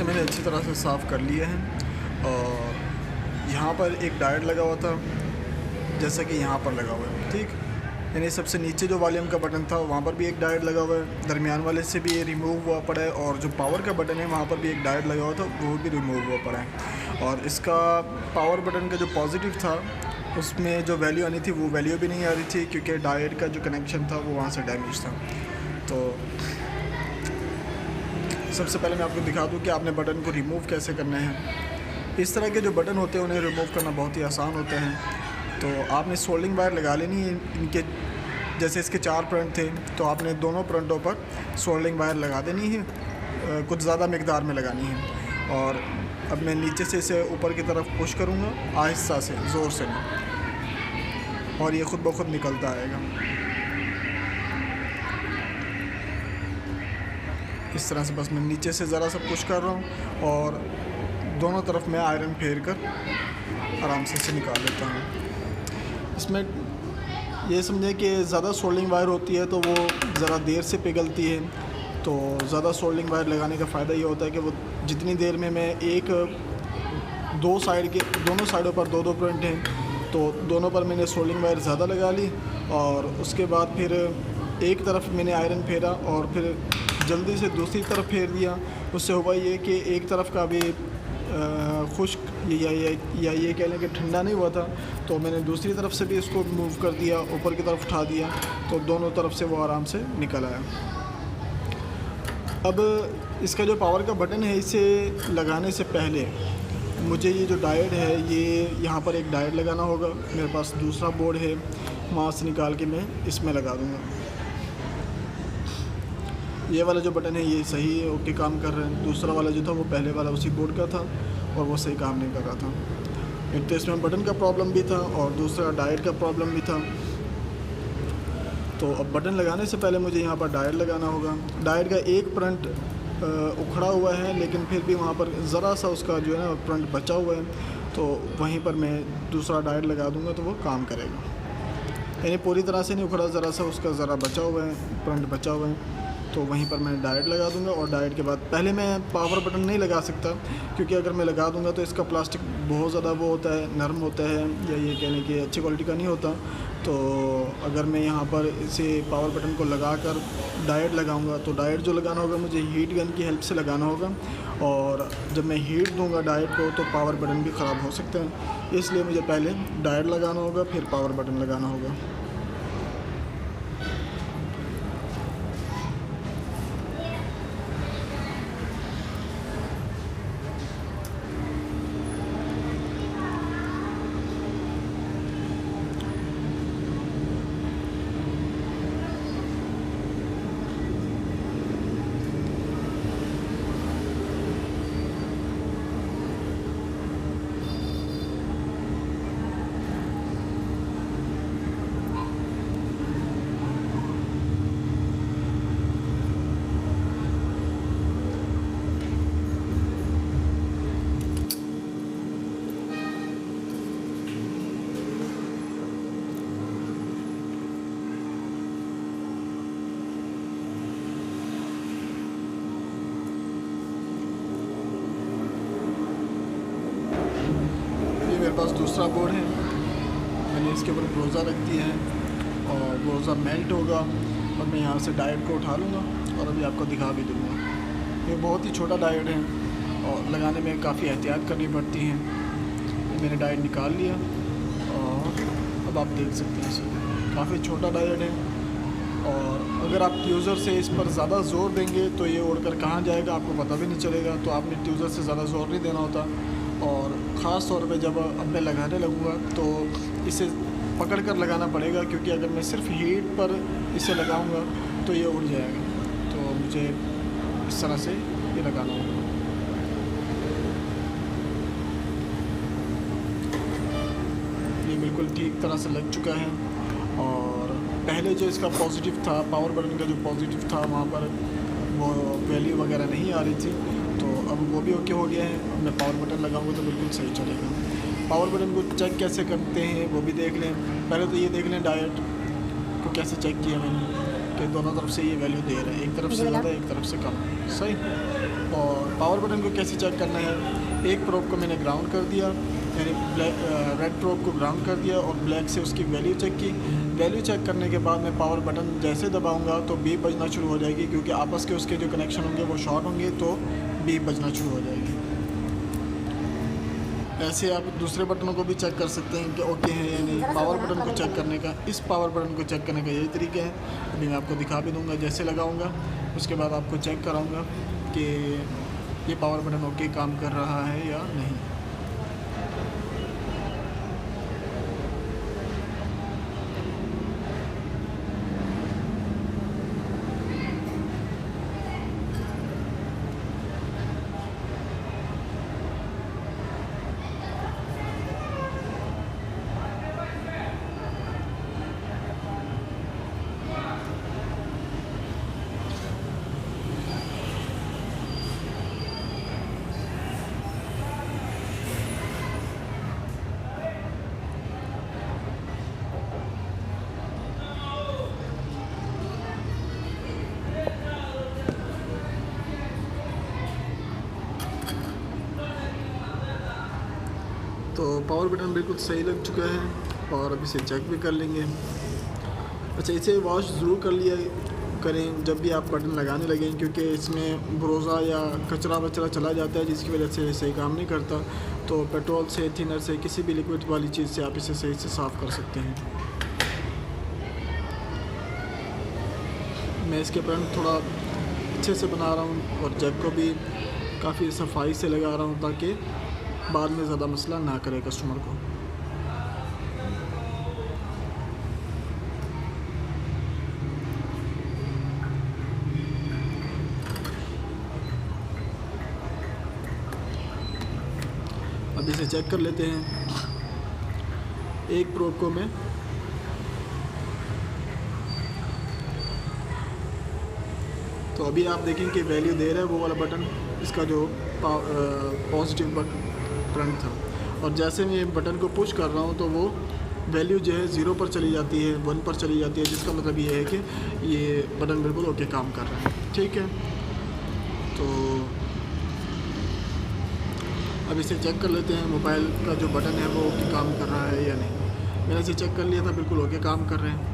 से मैंने अच्छी तरह से साफ़ कर लिए हैं और यहाँ पर एक डायोड लगा हुआ था, जैसा कि यहाँ पर लगा हुआ है, ठीक। यानी सबसे नीचे जो वॉल्यूम का बटन था वहाँ पर भी एक डायोड लगा हुआ है, दरमियान वाले से भी ये रिमूव हुआ पड़ा है, और जो पावर का बटन है वहाँ पर भी एक डायोड लगा हुआ था, वो भी रिमूव हुआ पड़ा है। और इसका पावर बटन का जो पॉजिटिव था उसमें जो वैल्यू आनी थी वो वैल्यू भी नहीं आ रही थी, क्योंकि डायोड का जो कनेक्शन था वो वहाँ से डैमेज था। तो सबसे पहले मैं आपको दिखा दूँ कि आपने बटन को रिमूव कैसे करना है। इस तरह के जो बटन होते हैं उन्हें रिमूव करना बहुत ही आसान होता है। तो आपने सोल्डिंग वायर लगा लेनी है इनके, जैसे इसके 4 प्रिंट थे तो आपने दोनों प्रिंटों पर सोल्डिंग वायर लगा देनी है, कुछ ज़्यादा मकदार में लगानी है। और अब मैं नीचे से इसे ऊपर की तरफ पुश करूँगा, आहिस्ता से, ज़ोर से नहीं, और ये ख़ुद ब खुद निकलता आएगा। इस तरह से बस मैं नीचे से ज़रा सा पुश कर रहा हूँ और दोनों तरफ मैं आयरन फेर कर आराम से इसे निकाल लेता हूँ। इसमें ये समझें कि ज़्यादा सोल्डिंग वायर होती है तो वो ज़रा देर से पिघलती है। तो ज़्यादा सोल्डिंग वायर लगाने का फ़ायदा ये होता है कि वो जितनी देर में मैं दोनों साइडों पर 2-2 प्रिंट हैं, तो दोनों पर मैंने सोल्डिंग वायर ज़्यादा लगा ली, और उसके बाद फिर एक तरफ मैंने आयरन फेरा और फिर जल्दी से दूसरी तरफ फेर दिया। उससे हुआ ये कि एक तरफ का भी खुश्क या ये कह लें कि ठंडा नहीं हुआ था, तो मैंने दूसरी तरफ से भी इसको मूव कर दिया, ऊपर की तरफ उठा दिया, तो दोनों तरफ से वो आराम से निकल आया। अब इसका जो पावर का बटन है, इसे लगाने से पहले मुझे ये जो डायोड है, ये यहाँ पर एक डायोड लगाना होगा। मेरे पास दूसरा बोर्ड है, वहाँ से निकाल के मैं इसमें लगा दूँगा। ये वाला जो बटन है ये सही है, ओके काम कर रहा है। दूसरा वाला जो था वो पहले वाला उसी बोर्ड का था और वो सही काम नहीं कर रहा था। एक तो इसमें बटन का प्रॉब्लम भी था और दूसरा डायोड का प्रॉब्लम भी था। तो अब बटन लगाने से पहले मुझे यहाँ पर डायोड लगाना होगा। डायोड का एक प्रिंट उखड़ा हुआ है, लेकिन फिर भी वहाँ पर ज़रा सा उसका जो है ना प्रिंट बचा हुआ है, तो वहीं पर मैं दूसरा डायोड लगा दूँगा तो वो काम करेगा। यानी पूरी तरह से नहीं उखड़ा, ज़रा सा उसका ज़रा बचा हुआ है, प्रिंट बचा हुआ है, तो वहीं पर मैं डायोड लगा दूंगा। और डायोड के बाद पहले मैं पावर बटन नहीं लगा सकता, क्योंकि अगर मैं लगा दूंगा तो इसका प्लास्टिक बहुत ज़्यादा वो होता है, नरम होता है, या ये कहने की अच्छी क्वालिटी का नहीं होता। तो अगर मैं यहाँ पर इसे पावर बटन को लगा कर डायोड लगाऊंगा, तो डायोड जो लगाना होगा मुझे हीट गन की हेल्प से लगाना होगा, और जब मैं हीट दूंगा डायोड को तो पावर बटन भी ख़राब हो सकता है। इसलिए मुझे पहले डायोड लगाना होगा, फिर पावर बटन लगाना होगा। मेरे पास दूसरा बोर्ड है, मैंने इसके ऊपर ब्रोज़ा रख दिया है और ब्रोज़ा मेल्ट होगा और मैं यहाँ से डायोड को उठा लूँगा और अभी आपको दिखा भी दूँगा। ये बहुत ही छोटा डायोड है और लगाने में काफ़ी एहतियात करनी पड़ती है। मैंने डायोड निकाल लिया और अब आप देख सकते हैं इसे, काफ़ी छोटा डायोड है, और अगर आप ट्यूज़र से इस पर ज़्यादा ज़ोर देंगे तो ये उड़कर कहाँ जाएगा आपको पता भी नहीं चलेगा। तो आपने ट्यूज़र से ज़्यादा ज़ोर नहीं देना होता, और ख़ास तौर पे जब अब मैं लगाने लगूँगा तो इसे पकड़ कर लगाना पड़ेगा, क्योंकि अगर मैं सिर्फ हीट पर इसे लगाऊँगा तो ये उड़ जाएगा। तो मुझे इस तरह से ये लगाना होगा। ये बिल्कुल ठीक तरह से लग चुका है, और पहले जो इसका पॉजिटिव था, पावर बटन का जो पॉजिटिव था, वहाँ पर वो वैल्यू वगैरह नहीं आ रही थी, तो अब वो भी ओके हो गया है। अब मैं पावर बटन लगाऊंगा तो बिल्कुल सही चलेगा। पावर बटन को चेक कैसे करते हैं वो भी देख लें। पहले तो ये देख लें डायोड को कैसे चेक किया मैंने, कि दोनों तरफ से ये वैल्यू दे रहे हैं, एक तरफ से ज़्यादा एक तरफ से कम, सही। और पावर बटन को कैसे चेक करना है, एक प्रोब को मैंने ग्राउंड कर दिया, यानी रेड प्रोब को ग्राउंड कर दिया और ब्लैक से उसकी वैल्यू चेक की। वैल्यू चेक करने के बाद मैं पावर बटन जैसे दबाऊंगा तो बीप बजना शुरू हो जाएगी, क्योंकि आपस के उसके जो कनेक्शन होंगे वो शॉर्ट होंगे, तो बीप बजना शुरू हो जाएगी। ऐसे आप दूसरे बटनों को भी चेक कर सकते हैं कि ओके है या नहीं। पावर बटन को चेक करने का, इस पावर बटन को चेक करने का यही तरीका है। अभी मैं आपको दिखा भी दूंगा, जैसे लगाऊंगा उसके बाद आपको चेक कराऊंगा कि ये पावर बटन ओके काम कर रहा है या नहीं। तो पावर बटन बिल्कुल सही लग चुका है और अब इसे चेक भी कर लेंगे। अच्छा, इसे वॉश ज़रूर कर लिया करें जब भी आप बटन लगाने लगें, क्योंकि इसमें ब्रोज़ा या कचरा वचरा चला जाता है जिसकी वजह से सही काम नहीं करता। तो पेट्रोल से, थिनर से, किसी भी लिक्विड वाली चीज़ से आप इसे सही से साफ़ कर सकते हैं। मैं इसके बटन थोड़ा अच्छे से बना रहा हूँ और जैक को भी काफ़ी सफाई से लगा रहा हूँ ताकि बाद में ज़्यादा मसला ना करे कस्टमर को। अब इसे चेक कर लेते हैं। एक प्रोब को मैं तो अभी आप देखें कि वैल्यू दे रहा है वो वाला बटन, इसका जो पॉजिटिव करंट था, और जैसे मैं ये बटन को पुश कर रहा हूँ तो वो वैल्यू जो है 0 पर चली जाती है, 1 पर चली जाती है, जिसका मतलब ये है कि ये बटन बिल्कुल ओके काम कर रहा है। ठीक है, तो अब इसे चेक कर लेते हैं मोबाइल का जो बटन है वो ओके काम कर रहा है या नहीं। मैंने इसे चेक कर लिया था, बिल्कुल ओके काम कर रहे हैं।